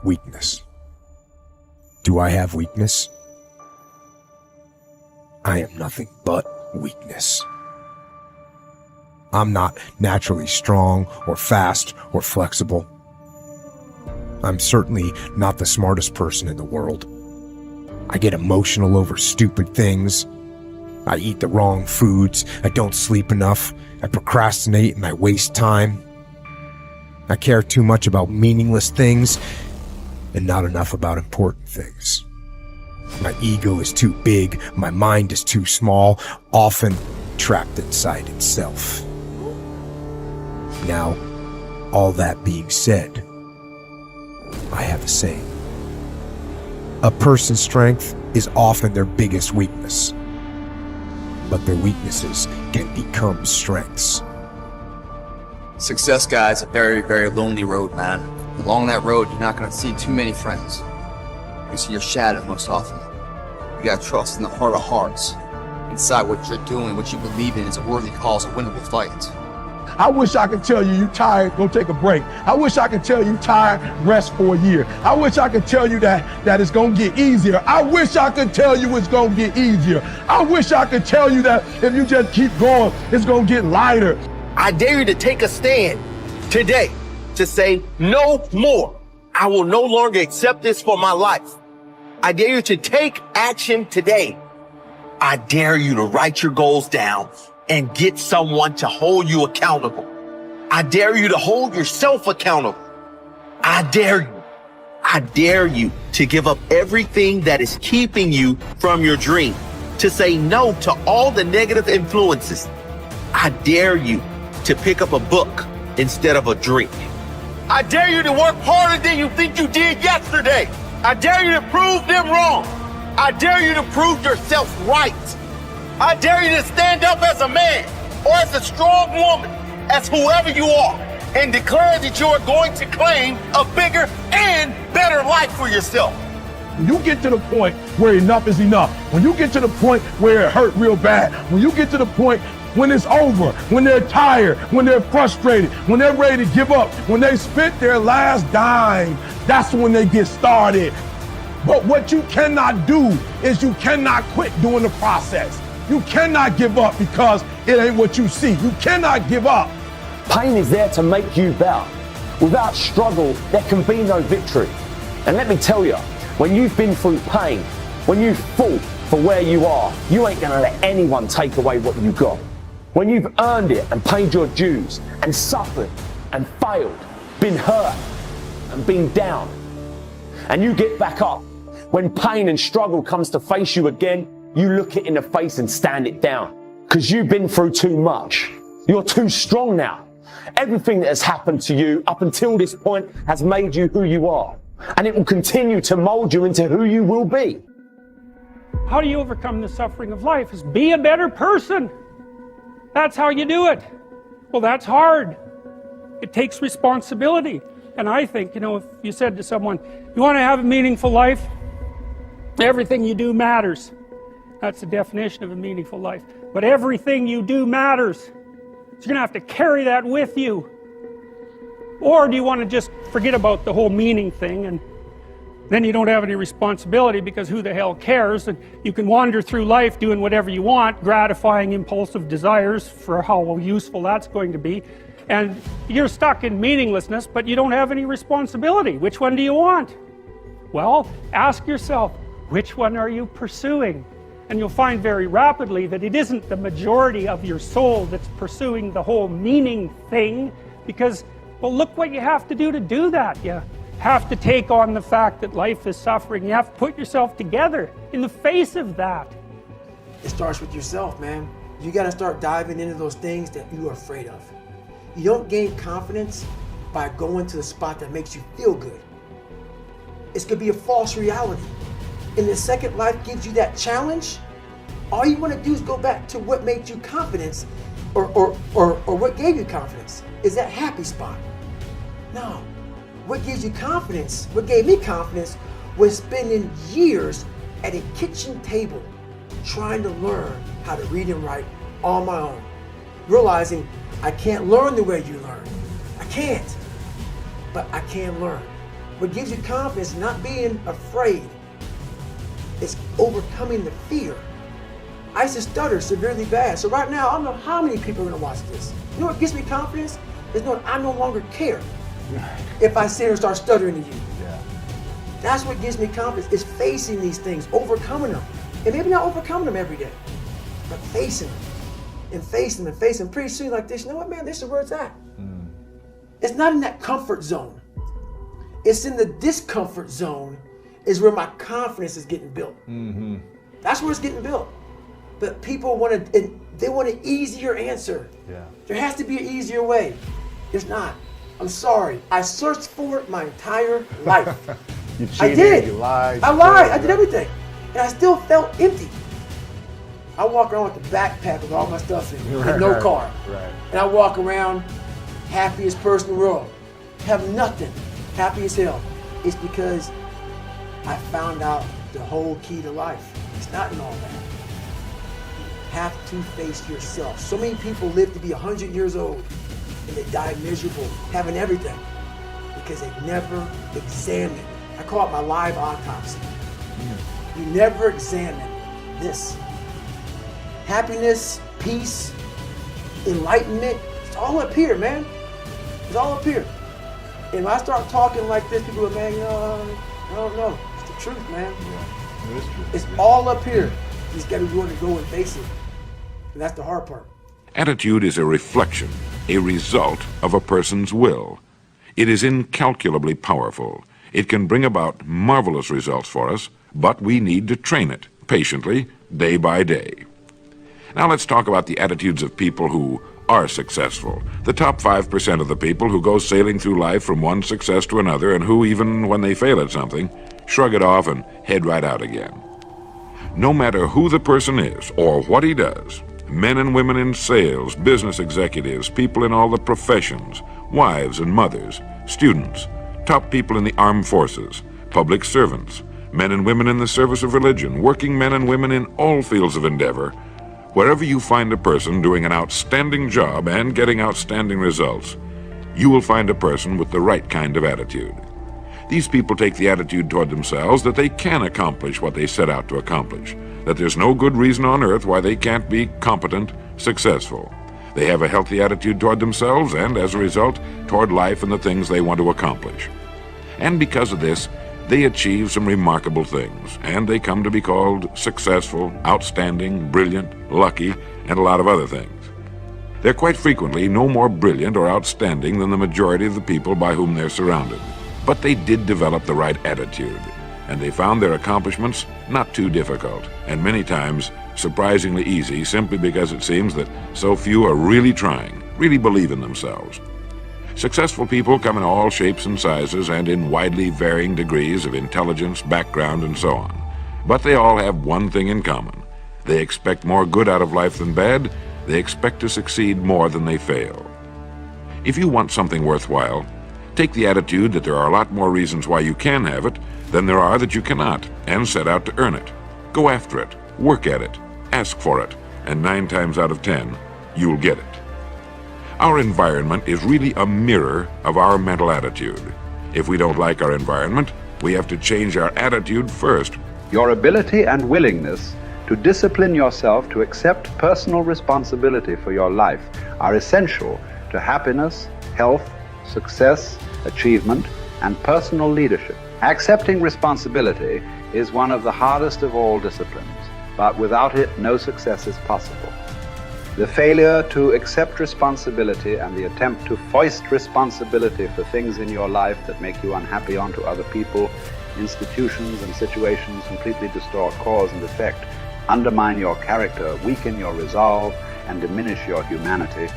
Weakness. Do I have weakness? I am nothing but weakness. I'm not naturally strong or fast or flexible. I'm certainly not the smartest person in the world. I get emotional over stupid things. I eat the wrong foods. I don't sleep enough. I procrastinate and I waste time. I care too much about meaningless things and not enough about important things. My ego is too big. My mind is too small, often trapped inside itself. Now, all that being said, I have a saying. A person's strength is often their biggest weakness, but their weaknesses can become strengths. Success, guys, a very, very lonely road, man. Along that road, you're not going to see too many friends. You see your shadow most often. You got to trust in the heart of hearts. Inside what you're doing, what you believe in is a worthy cause, a winnable fight. I wish I could tell you tired, go take a break. I wish I could tell you tired, rest for a year. I wish I could tell you that it's gonna get easier. I wish I could tell you it's gonna get easier. I wish I could tell you that if you just keep going, it's gonna get lighter. I dare you to take a stand today to say no more. I will no longer accept this for my life. I dare you to take action today. I dare you to write your goals down and get someone to hold you accountable. I dare you to hold yourself accountable. I dare you to give up everything that is keeping you from your dream, to say no to all the negative influences. I dare you to pick up a book instead of a drink. I dare you to work harder than you think you did yesterday. I dare you to prove them wrong. I dare you to prove yourself right. I dare you to stand up as a man or as a strong woman, as whoever you are, and declare that you are going to claim a bigger and better life for yourself. When you get to the point where enough is enough, when you get to the point where it hurt real bad, when you get to the point when it's over, when they're tired, when they're frustrated, when they're ready to give up, when they spent their last dime, that's when they get started. But what you cannot do is you cannot quit during the process. You cannot give up because it ain't what you see. You cannot give up. Pain is there to make you better. Without struggle, there can be no victory. And let me tell you, when you've been through pain, when you've fought for where you are, you ain't gonna let anyone take away what you got. When you've earned it and paid your dues and suffered and failed, been hurt and been down, and you get back up, when pain and struggle comes to face you again, you look it in the face and stand it down. Because you've been through too much. You're too strong now. Everything that has happened to you up until this point has made you who you are. And it will continue to mold you into who you will be. How do you overcome the suffering of life? Is be a better person. That's how you do it. Well, that's hard. It takes responsibility. And I think, if you said to someone, you want to have a meaningful life? Everything you do matters. That's the definition of a meaningful life. But everything you do matters. So you're going to have to carry that with you. Or do you want to just forget about the whole meaning thing and then you don't have any responsibility because who the hell cares, and you can wander through life doing whatever you want, gratifying impulsive desires for how useful that's going to be, and you're stuck in meaninglessness but you don't have any responsibility. Which one do you want? Well, ask yourself, which one are you pursuing? And you'll find very rapidly that it isn't the majority of your soul that's pursuing the whole meaning thing, because, well, look what you have to do that. You have to take on the fact that life is suffering. You have to put yourself together in the face of that. It starts with yourself, man. You got to start diving into those things that you are afraid of. You don't gain confidence by going to the spot that makes you feel good. It's going to be a false reality. And the second life gives you that challenge, all you want to do is go back to what made you confidence, or what gave you confidence. Is that happy spot? No. What gives you confidence, what gave me confidence, was spending years at a kitchen table trying to learn how to read and write on my own. Realizing I can't learn the way you learn. I can't. But I can learn. What gives you confidence is not being afraid. It's overcoming the fear. I used to stutter severely bad. So right now, I don't know how many people are gonna watch this. You know what gives me confidence? Is knowing I no longer care if I sit here and start stuttering to you. Yeah. That's what gives me confidence, is facing these things, overcoming them. And maybe not overcoming them every day, but facing them and facing them and facing them. Pretty soon like this, you know what, man, this is where it's at. It's not in that comfort zone. It's in the discomfort zone is where my confidence is getting built. That's where it's getting built. But people want an easier answer. Yeah. There has to be an easier way. There's not. I'm sorry. I searched for it my entire life. You I cheated, did. you lied. I lied. I did everything. And I still felt empty. I walk around with a backpack with all my stuff in it, with no car. Right. And I walk around happiest person in the world. Have nothing. Happy as hell. It's because I found out the whole key to life. It's not in all that. Have to face yourself. So many people live to be 100 years old and they die miserable, having everything, because they never examined. I call it my live autopsy. You never examine this. Happiness, peace, enlightenment, it's all up here, man. It's all up here. And when I start talking like this, people go, man, you know, I don't know. It's the truth, man. Yeah, it is true. It's all up here. You just got to be willing to go and face it. And that's the hard part. Attitude is a reflection, a result of a person's will. It is incalculably powerful. It can bring about marvelous results for us, but we need to train it patiently, day by day. Now let's talk about the attitudes of people who are successful. The top 5% of the people who go sailing through life from one success to another and who, even when they fail at something, shrug it off and head right out again. No matter who the person is or what he does, men and women in sales, business executives, people in all the professions, wives and mothers, students, top people in the armed forces, public servants, men and women in the service of religion, working men and women in all fields of endeavor, wherever you find a person doing an outstanding job and getting outstanding results, you will find a person with the right kind of attitude. These people take the attitude toward themselves that they can accomplish what they set out to accomplish, that there's no good reason on earth why they can't be competent, successful. They have a healthy attitude toward themselves and, as a result, toward life and the things they want to accomplish. And because of this, they achieve some remarkable things, and they come to be called successful, outstanding, brilliant, lucky, and a lot of other things. They're quite frequently no more brilliant or outstanding than the majority of the people by whom they're surrounded. But they did develop the right attitude, and they found their accomplishments not too difficult, and many times surprisingly easy, simply because it seems that so few are really trying, really believe in themselves. Successful people come in all shapes and sizes and in widely varying degrees of intelligence, background, and so on. But they all have one thing in common. They expect more good out of life than bad. They expect to succeed more than they fail. If you want something worthwhile, take the attitude that there are a lot more reasons why you can have it than there are that you cannot, and set out to earn it. Go after it, work at it, ask for it, and 9 times out of 10, you'll get it. Our environment is really a mirror of our mental attitude. If we don't like our environment, we have to change our attitude first. Your ability and willingness to discipline yourself to accept personal responsibility for your life are essential to happiness, health, success, achievement, and personal leadership. Accepting responsibility is one of the hardest of all disciplines, but without it, no success is possible. The failure to accept responsibility and the attempt to foist responsibility for things in your life that make you unhappy onto other people, institutions, and situations completely distort cause and effect, undermine your character, weaken your resolve, and diminish your humanity.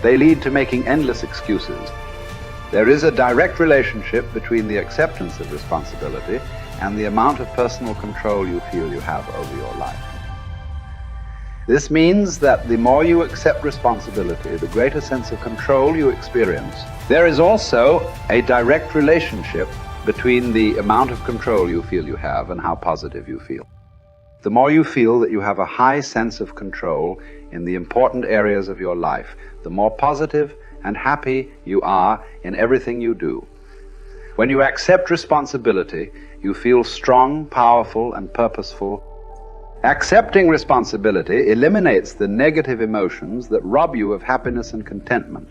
They lead to making endless excuses. There is a direct relationship between the acceptance of responsibility and the amount of personal control you feel you have over your life. This means that the more you accept responsibility, the greater sense of control you experience. There is also a direct relationship between the amount of control you feel you have and how positive you feel. The more you feel that you have a high sense of control in the important areas of your life, the more positive and happy you are in everything you do. When you accept responsibility, you feel strong, powerful, and purposeful. Accepting responsibility eliminates the negative emotions that rob you of happiness and contentment.